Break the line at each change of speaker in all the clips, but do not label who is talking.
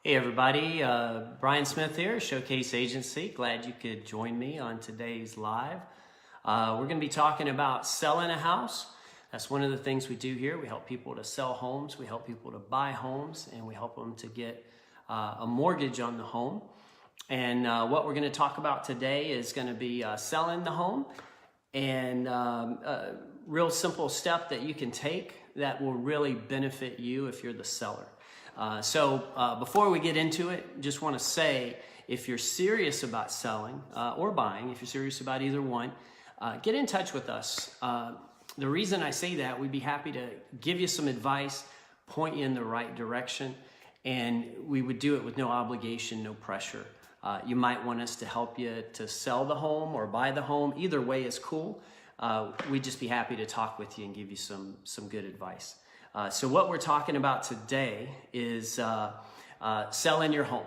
Hey everybody, Brian Smith here, Showcase Agency. Glad you could join me on today's live. We're going to be talking about selling a house. That's one of the things we do here. We help people to sell homes, we help people to buy homes, and we help them to get a mortgage on the home. And what we're going to talk about today is going to be selling the home and a real simple step that you can take that will really benefit you if you're the seller. Before we get into it, just want to say, if you're serious about selling or buying, if you're serious about either one, get in touch with us. The reason I say that, we'd be happy to give you some advice, point you in the right direction, and we would do it with no obligation, no pressure. You might want us to help you to sell the home or buy the home. Either way is cool. We'd just be happy to talk with you and give you some good advice. So what we're talking about today is selling your home.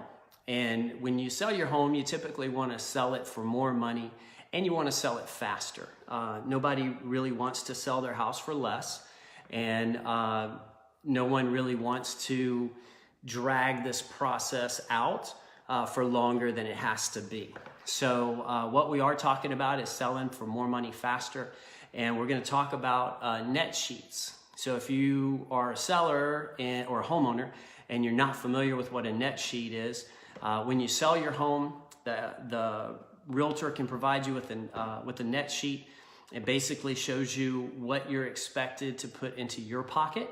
And when you sell your home, you typically want to sell it for more money and you want to sell it faster. Nobody really wants to sell their house for less, and no one really wants to drag this process out for longer than it has to be. So what we are talking about is selling for more money faster, and we're going to talk about net sheets. So if you are a seller or a homeowner and you're not familiar with what a net sheet is, when you sell your home, the realtor can provide you with a net sheet. It basically shows you what you're expected to put into your pocket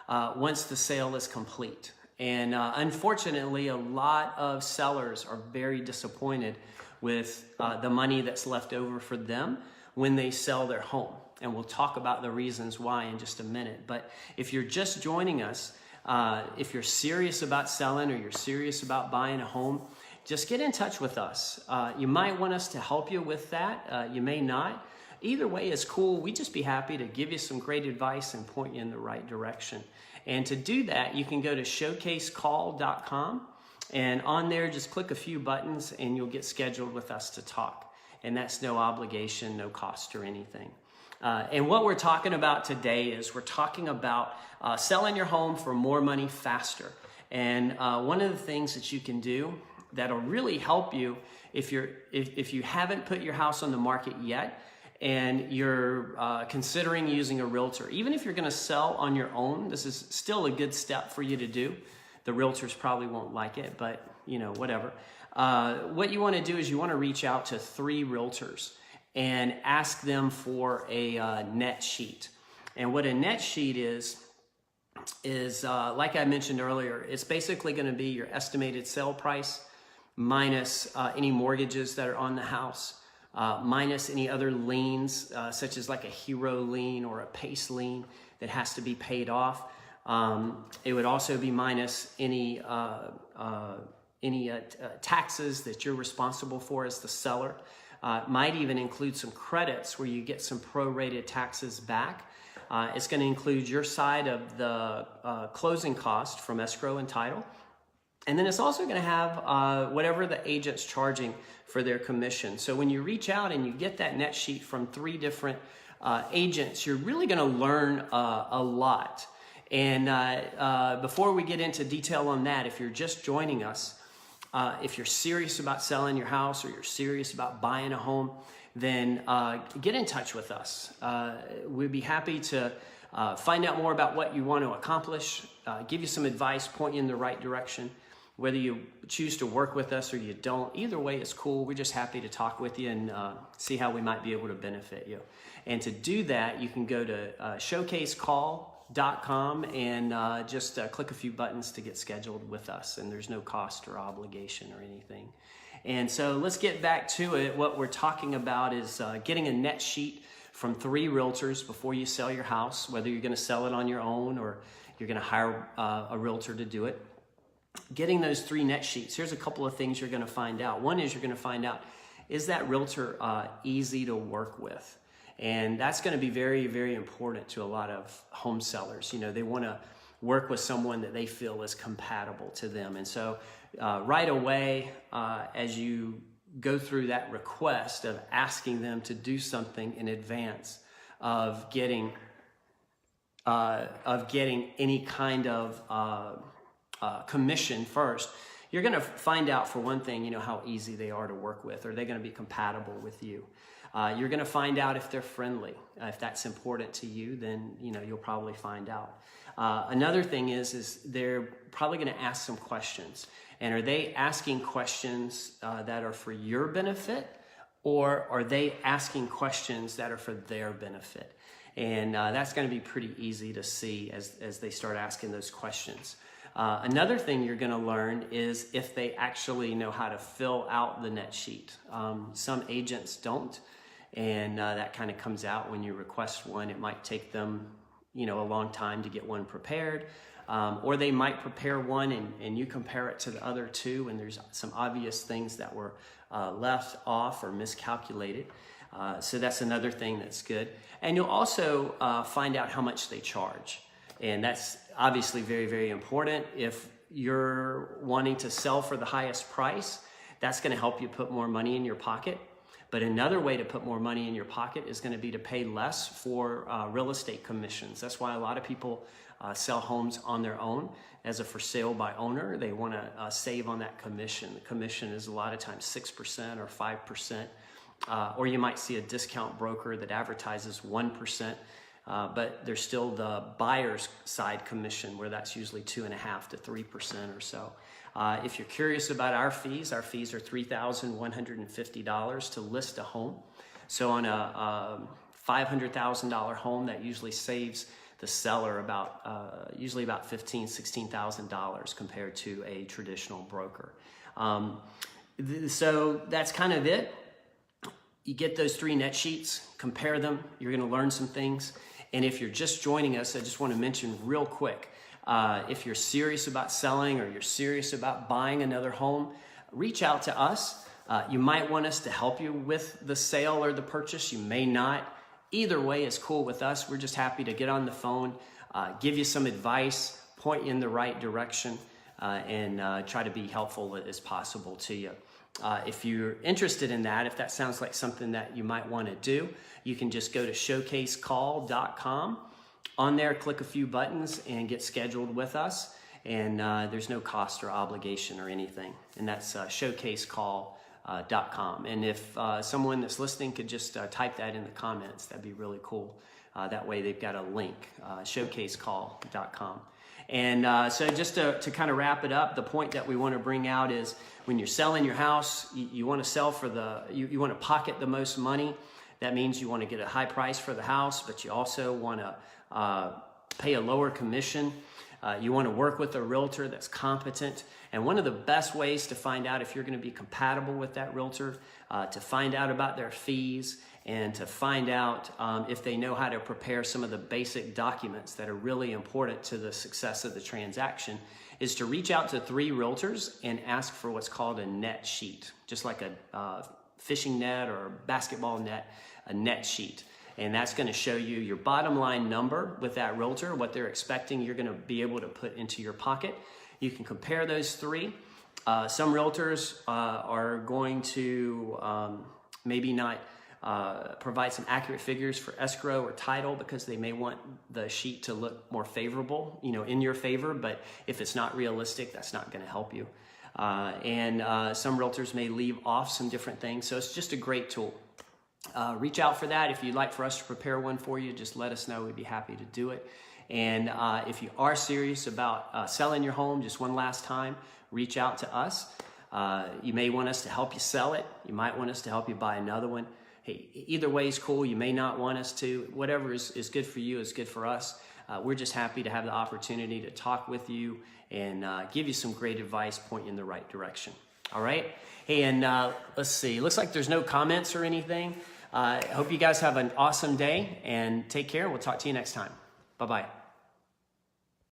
once the sale is complete. And unfortunately, a lot of sellers are very disappointed with the money that's left over for them when they sell their home. And we'll talk about the reasons why in just a minute. But if you're just joining us, if you're serious about selling or you're serious about buying a home, just get in touch with us. You might want us to help you with that. You may not. Either way is cool. We'd just be happy to give you some great advice and point you in the right direction. And to do that, you can go to showcasecall.com. And on there, just click a few buttons and you'll get scheduled with us to talk. And that's no obligation, no cost or anything. And what we're talking about today is we're talking about selling your home for more money faster. And one of the things that you can do that'll really help you if you haven't put your house on the market yet and you're considering using a realtor, even if you're going to sell on your own, this is still a good step for you to do. The realtors probably won't like it, but whatever. What you want to do is you want to reach out to 3 realtors and ask them for a net sheet. And what a net sheet is like I mentioned earlier, it's basically going to be your estimated sale price minus any mortgages that are on the house, minus any other liens, such as like a hero lien or a PACE lien that has to be paid off. It would also be minus any taxes that you're responsible for as the seller. Might even include some credits where you get some prorated taxes back. It's going to include your side of the closing cost from escrow and title. And then it's also going to have whatever the agent's charging for their commission. So when you reach out and you get that net sheet from 3 different agents, you're really going to learn a lot. And before we get into detail on that, if you're just joining us, if you're serious about selling your house or you're serious about buying a home, then get in touch with us. We'd be happy to find out more about what you want to accomplish, give you some advice, point you in the right direction. Whether you choose to work with us or you don't, either way is cool. We're just happy to talk with you and see how we might be able to benefit you. And to do that, you can go to showcasecall.com and just click a few buttons to get scheduled with us, and there's no cost or obligation or anything. And so let's get back to it. What we're talking about is getting a net sheet from 3 realtors before you sell your house, whether you're going to sell it on your own or you're going to hire a realtor to do it. Getting those 3 net sheets, here's a couple of things you're going to find out. One is you're going to find out, is that realtor easy to work with? And that's going to be very, very important to a lot of home sellers. They want to work with someone that they feel is compatible to them. And so right away, as you go through that request of asking them to do something in advance of getting any kind of commission first, You're going to find out, for one thing, how easy they are to work with. Are they going to be compatible with you? You're going to find out if they're friendly. If that's important to you, then you'll probably find out. Another thing is they're probably going to ask some questions. And are they asking questions that are for your benefit, or are they asking questions that are for their benefit? And that's going to be pretty easy to see as they start asking those questions. Another thing you're going to learn is if they actually know how to fill out the net sheet. Some agents don't, and that kind of comes out when you request one. It might take them a long time to get one prepared, or they might prepare one and you compare it to the other two, and there's some obvious things that were left off or miscalculated. So that's another thing that's good. And you'll also find out how much they charge. And that's obviously very, very important. If you're wanting to sell for the highest price, that's going to help you put more money in your pocket. But another way to put more money in your pocket is going to be to pay less for real estate commissions. That's why a lot of people sell homes on their own as a for sale by owner. They want to save on that commission. The commission is a lot of times 6% or 5%. Or you might see a discount broker that advertises 1%. But there's still the buyer's side commission, where that's usually 2.5% to 3% or so. If you're curious about our fees are $3,150 to list a home. So on a $500,000 home, that usually saves the seller usually about $15,000, $16,000 compared to a traditional broker. So that's kind of it. You get those 3 net sheets, compare them. You're going to learn some things. And if you're just joining us, I just want to mention real quick, if you're serious about selling or you're serious about buying another home, reach out to us. You might want us to help you with the sale or the purchase. You may not. Either way is cool with us. We're just happy to get on the phone, give you some advice, point you in the right direction, and try to be helpful as possible to you. If you're interested in that, if that sounds like something that you might want to do, you can just go to showcasecall.com. On there, click a few buttons and get scheduled with us. And there's no cost or obligation or anything. And that's showcasecall.com. And if someone that's listening could just type that in the comments, that'd be really cool. That way they've got a link, showcasecall.com. And so just to kind of wrap it up, the point that we want to bring out is when you're selling your house, you want to sell for you want to pocket the most money. That means you want to get a high price for the house, but you also want to pay a lower commission. You want to work with a realtor that's competent. And one of the best ways to find out if you're going to be compatible with that realtor, to find out about their fees, and to find out if they know how to prepare some of the basic documents that are really important to the success of the transaction, is to reach out to 3 realtors and ask for what's called a net sheet, just like a fishing net or a basketball net, a net sheet. And that's going to show you your bottom line number with that realtor, what they're expecting you're going to be able to put into your pocket. You can compare those 3. Some realtors are going to maybe not provide some accurate figures for escrow or title because they may want the sheet to look more favorable, in your favor. But if it's not realistic, that's not going to help you. And some realtors may leave off some different things. So it's just a great tool. Reach out for that. If you'd like for us to prepare one for you, just let us know. We'd be happy to do it. And if you are serious about selling your home, just one last time, reach out to us. You may want us to help you sell it. You might want us to help you buy another one. Hey, either way is cool. You may not want us to. Whatever is good for you is good for us. We're just happy to have the opportunity to talk with you and give you some great advice, point you in the right direction. All right? Hey, and let's see. Looks like there's no comments or anything. I hope you guys have an awesome day, and take care. We'll talk to you next time. Bye-bye.